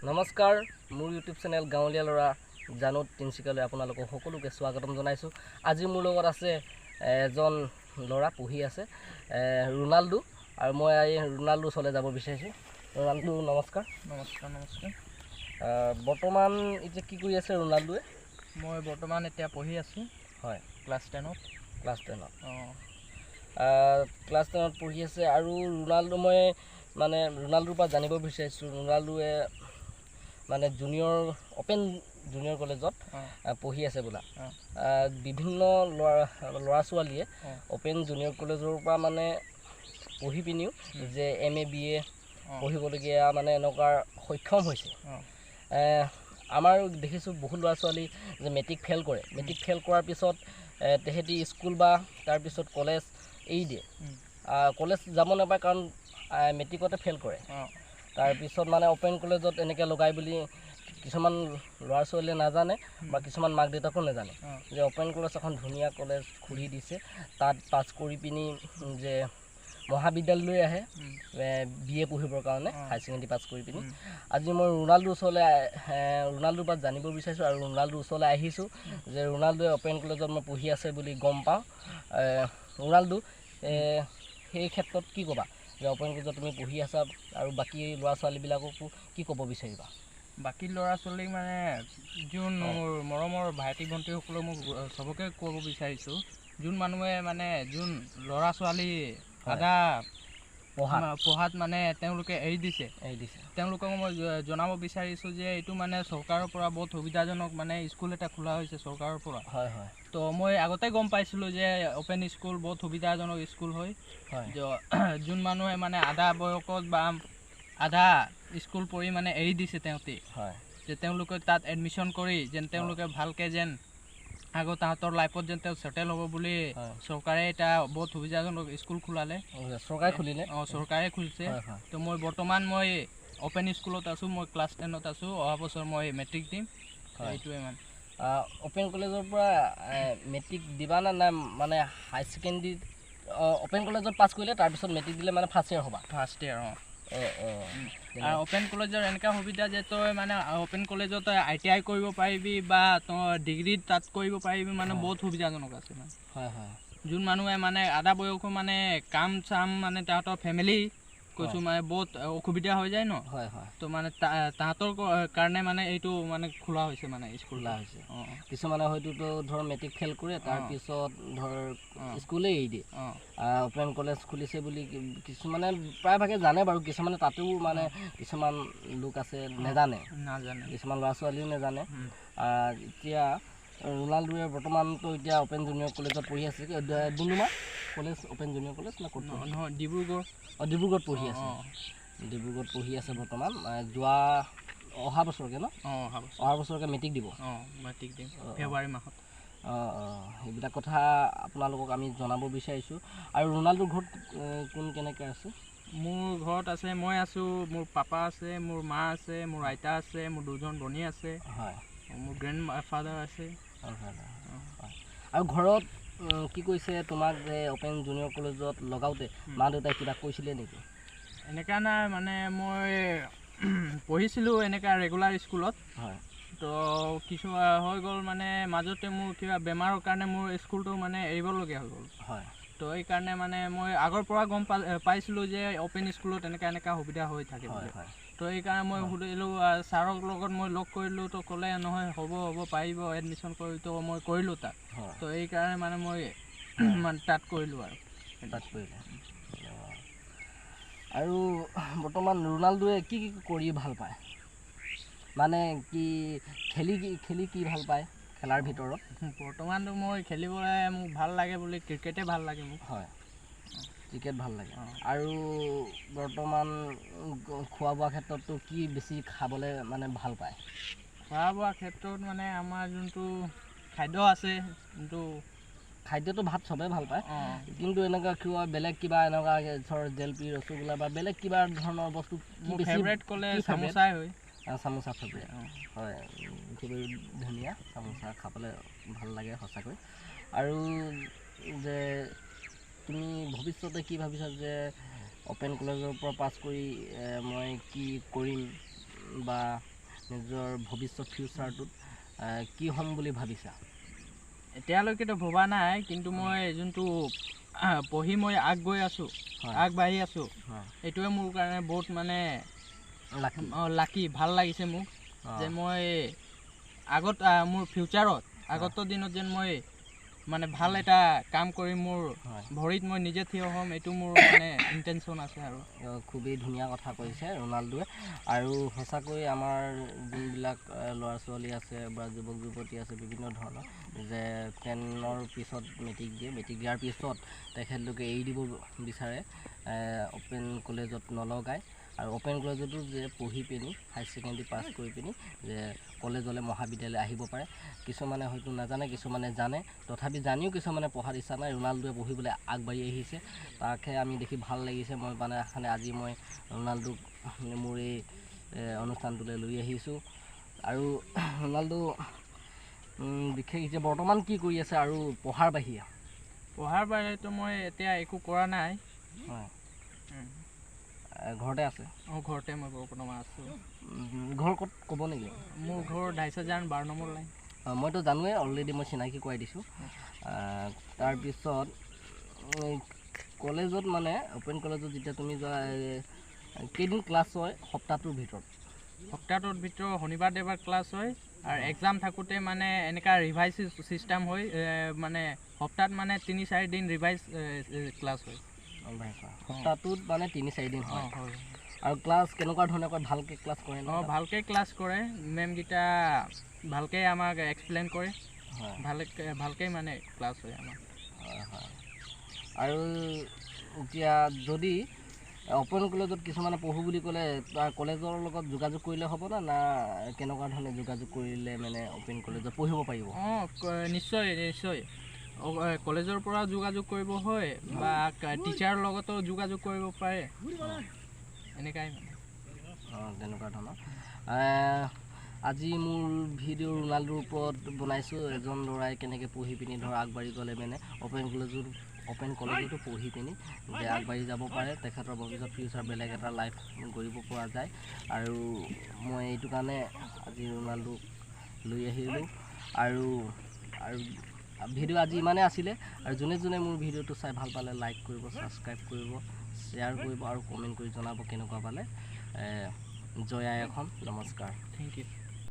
নমস্কাৰ মোৰ YouTube channel গাঁৱলীয়া ল'ৰা জানুত তিনিচুকীয়ালৈ আপোনালোকক সকলোকে স্বাগতম জনাইছোঁ। আজি মোৰ লগত আছে এজন ল'ৰা পঢ়ি আছে ৰোনাল্ডো, আৰু মই ৰোনাল্ডো ওচৰলৈ যাব বিচাৰিছোঁ। ৰোনাল্ডো নমস্কাৰ। নমস্কাৰ নমস্কাৰ। বৰ্তমান এতিয়া কি কৰি আছে ৰোনাল্ডোৱে? মই বৰ্তমান এতিয়া পঢ়ি আছোঁ। হয়, ক্লাছ 10ত। ক্লাছ 10ত। ক্লাছ 10ত পঢ়ি আছে। আৰু ৰোনাল্ডো মই মানে ৰোনাল্ডোৰ পৰা জানিব বিচাৰিছোঁ, ৰোনাল্ডোৱে মানে অপেন জুনিয়ৰ কলেজত পঢ়ি আছে বোলা। বিভিন্ন ল'ৰা ছোৱালীয়ে অপেন জুনিয়ৰ কলেজৰ পৰা মানে পঢ়ি পিনিও যে MA BA পঢ়িবলগীয়া মানে এনেকুৱা সক্ষম হৈছে। আমাৰ দেখিছোঁ বহুত ল'ৰা ছোৱালী যে মেট্ৰিক ফেইল কৰে, মেট্ৰিক ফেইল কৰাৰ পিছত তেহেঁতি স্কুল বা তাৰপিছত কলেজ এৰি দিয়ে, কলেজ যাব নাপায় কাৰণ মেট্ৰিকতে ফেইল কৰে। তাৰপিছত মানে অপেন কলেজত এনেকৈ লগাই বুলি কিছুমান ল'ৰা ছোৱালীয়ে নাজানে বা কিছুমান মাক দেউতাকো নাজানে যে অপেন কলেজ এখন ধুনীয়া কলেজ খুলি দিছে, তাত পাছ কৰি পিনি যে মহাবিদ্যালয়লৈ আহে BA পঢ়িবৰ কাৰণে, হাই ছেকেণ্ডেৰী পাছ কৰি পিনি। আজি মই ৰোনাল্ডোৰ পৰা জানিব বিচাৰিছোঁ, আৰু ৰোনাল্ডোৰ ওচৰলৈ আহিছোঁ যে ৰোনাল্ডোৱে অপেন কলেজত মই পঢ়ি আছে বুলি গম পাওঁ। ৰোনাল্ডো, সেই ক্ষেত্ৰত কি ক'বা যে অপেন কলেজত তুমি পঢ়ি আছা, আৰু বাকী ল'ৰা ছোৱালীবিলাককো কি ক'ব বিচাৰিবা? বাকী ল'ৰা ছোৱালীক মানে যোন মোৰ মৰমৰ ভাইটি ভণ্টিসকলক মোক চবকে ক'ব বিচাৰিছোঁ, যোন মানুহে মানে যোন ল'ৰা ছোৱালী আদা পঢ়াত মানে তেওঁলোকে এৰি দিছে, তেওঁলোকক মই জনাব বিচাৰিছোঁ যে এইটো মানে চৰকাৰৰ পৰা বহুত সুবিধাজনক মানে স্কুল এটা খোলা হৈছে চৰকাৰৰ পৰা। হয় হয়। তো মই আগতে গম পাইছিলোঁ যে অপেন স্কুল বহুত সুবিধাজনক স্কুল হয়। যোন মানুহে মানে আধা বয়সত বা আধা স্কুল পঢ়ি মানে এৰি দিছে তেওঁলোকে, যে তেওঁলোকে তাত এডমিশ্যন কৰি যেন তেওঁলোকে ভালকৈ যেন আগত তাহাঁতৰ লাইফত যেন তেওঁ ছেটেল হ'ব বুলি চৰকাৰে এটা বহুত সুবিধাজনক স্কুল খোলালে। চৰকাৰে খুলিলে? চৰকাৰে খুলিছে। তো মই বৰ্তমান অপেন স্কুলত আছোঁ, মই ক্লাছ 10ত আছোঁ। অহা বছৰ মই মেট্ৰিক দিম। সেইটোৱে মানে অপেন কলেজৰ পৰা মেট্ৰিক দিবা নে নাই? মানে হাই ছেকেণ্ডেৰী অপেন কলেজত পাছ কৰিলে তাৰপিছত মেট্ৰিক দিলে মানে ফাৰ্ষ্ট ইয়েৰ হ'বা? First year. আৰু অপেন কলেজৰ এনেকুৱা সুবিধা যে তই মানে অপেন কলেজত ITI কৰিব পাৰিবি বা তই ডিগ্ৰী তাত কৰিব পাৰিবি, মানে বহুত সুবিধাজনক আছে মানে। হয় হয়। যোন মানুহে মানে আধা বয়সো মানে কাম চাম মানে তাহাঁতৰ ফেমিলি কৈছোঁ মানে বহুত অসুবিধা হৈ যায় ন। হয় হয়। তো মানে তাহাঁতৰ কাৰণে মানে এইটো মানে খোলা হৈছে মানে স্কুল খোলা হৈছে। কিছুমানে হয়তো ধৰ মেট্ৰিক ফেইল কৰে, তাৰপিছত ধৰ স্কুলেই এৰি দিয়ে। অপেন কলেজ খুলিছে বুলি কিছুমানে প্ৰায়ভাগে জানে বাৰু, কিছুমানে তাতেও মানে কিছুমান লোক আছে নাজানে, কিছুমান ল'ৰা ছোৱালীও নাজানে। এতিয়া ৰোনাল্ডোৱে বৰ্তমানতো এতিয়া অপেন জুনিয়ৰ কলেজত পঢ়ি আছে। Doomdooma college open junior college না ক'ত? নহয়, ডিব্ৰুগড়। ডিব্ৰুগড়ত পঢ়ি আছে। ডিব্ৰুগড়ত পঢ়ি আছে বৰ্তমান। অহা বছৰকৈ ন? অহা বছৰকৈ মেট্ৰিক দিব? মেট্ৰিক দিম ফেব্ৰুৱাৰী মাহত। সেইবিলাক কথা আপোনালোকক আমি জনাব বিচাৰিছোঁ। আৰু ৰোনাল্ডোৰ ঘৰত কোন কেনেকৈ আছে? মোৰ ঘৰত আছে, মই আছোঁ, মোৰ পাপা আছে, মোৰ মা আছে, মোৰ আইতা আছে, মোৰ দুজন ভনী আছে, হয়, মোৰ গ্ৰেণ্ড ফাদাৰ আছে। আৰু ঘৰত কি কৈছে তোমাক যে অপেন জুনিয়ৰ কলেজত লগাওঁতে মা দেউতাই কিবা কৈছিলে নেকি? এনেকুৱা নাই, মানে মই পঢ়িছিলোঁ এনেকুৱা ৰেগুলাৰ স্কুলত। হয়। তো কিছু হৈ গ'ল মানে মাজতে মোৰ কিবা বেমাৰৰ কাৰণে মোৰ স্কুলটো মানে এৰিবলগীয়া হৈ গ'ল। হয়। তো এইকাৰণে মানে মই আগৰ পৰা গম পাইছিলোঁ যে অপেন স্কুলত এনেকুৱা সুবিধা হৈ থাকে বুলি। তো এইকাৰণে মই সুধিলোঁ ছাৰৰ লগত মই লগ কৰিলোঁ, তো ক'লে নহয় হ'ব পাৰিব এডমিশ্যন কৰি, তো মই কৰিলোঁ তাত। তো এইকাৰণে মানে মই মানে তাত কৰিলোঁ আৰু তাত কৰিলে। আৰু বৰ্তমান ৰোনাল্ডোৱে কি কৰি ভাল পায়? মানে কি খেলি কি ভাল পায় খেলাৰ ভিতৰত? বৰ্তমানতো মই খেলিবলৈ মোক ভাল লাগে বুলি ক্ৰিকেটে ভাল লাগে মোক। হয়, ক্ৰিকেট ভাল লাগে। আৰু বৰ্তমান খোৱা বোৱা ক্ষেত্ৰততো কি বেছি খাবলৈ মানে ভাল পায়? খোৱা বোৱা ক্ষেত্ৰত মানে আমাৰ যোনটো খাদ্য আছে, যোনটো খাদ্যটো ভাত চবেই ভাল পায়, কিন্তু এনেকুৱা কিবা বেলেগ কিবা এনেকুৱা ধৰ জেলপি ৰসগোল্লা বা বেলেগ কিবা ধৰণৰ বস্তু ফেভৰেট ক'লে চামোচাই হয়। চামোচা ফেভৰেট হয়, খুবেই ধুনীয়া চামোচা খাবলৈ ভাল লাগে সঁচাকৈ। আৰু যে তুমি ভৱিষ্যতে কি ভাবিছা যে অপেন কলেজৰ পৰা পাছ কৰি মই কি কৰিম বা নিজৰ ভৱিষ্যত ফিউচাৰটোত কি হ'ম বুলি ভাবিছা? এতিয়ালৈকেতো ভবা নাই, কিন্তু মই যোনটো পঢ়ি মই গৈ আছোঁ, আগবাঢ়ি আছোঁ, এইটোৱে মোৰ কাৰণে বহুত মানে লাকি ভাল লাগিছে মোক, যে মই আগত মোৰ ফিউচাৰত আগতৰ দিনত যেন মই মানে ভাল এটা কাম কৰি মোৰ ভৰিত মই নিজে থিয় হ'ম, এইটো মোৰ মানে ইণ্টেনশ্যন আছে। আৰু খুবেই ধুনীয়া কথা কৈছে ৰোনাল্ডোৱে। আৰু সঁচাকৈ আমাৰ যোনবিলাক ল'ৰা ছোৱালী আছে বা যুৱক যুৱতী আছে বিভিন্ন ধৰণৰ, যে 10ৰ পিছত মেট্ৰিক দিয়ে, মেট্ৰিক দিয়াৰ পিছত তেখেতলোকে এৰি দিব বিচাৰে, অ'পেন কলেজত নলগায়, আৰু অ'পেন কলেজতো যে পঢ়ি পিনি হায়াৰ ছেকেণ্ডেৰী পাছ কৰি পিনি যে কলেজলৈ মহাবিদ্যালয় আহিব পাৰে। কিছুমানে হয়তো নাজানে, কিছুমানে জানে, তথাপি জানিও কিছুমানে পঢ়াৰ ইচ্ছা নাই। ৰোনাল্ডোৱে পঢ়িবলৈ আগবাঢ়ি আহিছে, তাকহে আমি দেখি ভাল লাগিছে। মই মানে আজি মই ৰোনাল্ডোক মোৰ এই অনুষ্ঠানটোলৈ লৈ আহিছোঁ। আৰু ৰোনাল্ডো বিশেষ এতিয়া বৰ্তমান কি কৰি আছে আৰু পঢ়াৰ বাহিৰে? পঢ়াৰ বাহিৰেতো মই এতিয়া একো কৰা নাই। হয়, ঘৰতে আছে? অঁ, ঘৰতে মই বৰ্তমান আছোঁ। ঘৰ ক'ত ক'ব নেকি? মোৰ ঘৰ 2,500 12 নম্বৰ লাইন। মইতো জানোৱেই, অলৰেডি মই চিনাকি কৰাই দিছোঁ। তাৰপিছত কলেজত মানে অ'পেন কলেজত যেতিয়া তুমি যোৱা, কেইদিন ক্লাছ হয় সপ্তাহটোৰ ভিতৰত? সপ্তাহটোৰ ভিতৰত শনিবাৰ দেওবাৰ ক্লাছ হয়, আৰু এক্সাম থাকোঁতে মানে এনেকুৱা ৰিভাইজ ছিষ্টেম হয়, মানে সপ্তাহত মানে 3-4 দিন ৰিভাইজ ক্লাছ হয়। সপ্তাহটোত মানে 3-4 দিন হয়। আৰু ক্লাছ কেনেকুৱা ধৰণে কৰে? ভালকৈ ক্লাছ কৰে? ভালকৈ ক্লাছ কৰে, মেমকেইটা ভালকৈ আমাক এক্সপ্লেইন কৰে, ভালকৈ মানে ক্লাছ হয় আমাৰ। হয়। আৰু এতিয়া যদি অ'পেন কলেজত কিছুমানে পঢ়োঁ বুলি ক'লে, তাৰ কলেজৰ লগত যোগাযোগ কৰিলে হ'বনে, না কেনেকুৱা ধৰণে যোগাযোগ কৰিলে মানে অ'পেন কলেজত পঢ়িব পাৰিব? অঁ, নিশ্চয় নিশ্চয়। কলেজৰ পৰা যোগাযোগ কৰিব হয়, বা টিচাৰৰ লগতো যোগাযোগ কৰিব পাৰে, এনেকুৱাই মানে। অঁ, তেনেকুৱা ধৰণৰ। আজি মোৰ ভিডিঅ' ৰোনাল্ডোৰ ওপৰত বনাইছোঁ, এজন ল'ৰাই কেনেকৈ পঢ়ি পিনি আগবাঢ়ি গ'লে মানে অ'পেন কলেজতো পঢ়ি পিনি যে আগবাঢ়ি যাব পাৰে, তেখেতৰ ভৱিষ্যত ফিউচাৰ বেলেগ এটা লাইফ গঢ়িব পৰা যায়। আৰু মই এইটো কাৰণে আজি ৰোনাল্ডোক লৈ আহিলোঁ। আৰু ভিডিঅ' আজি ইমানেই আছিলে। আৰু যোনে যোনে মোৰ ভিডিঅ'টো চাই ভাল পালে লাইক কৰিব, ছাবস্ক্ৰাইব কৰিব, শ্বেয়াৰ কৰিব, আৰু কমেণ্ট কৰি জনাব কেনেকুৱা পালে। জয় আই অসম, নমস্কাৰ। Thank U.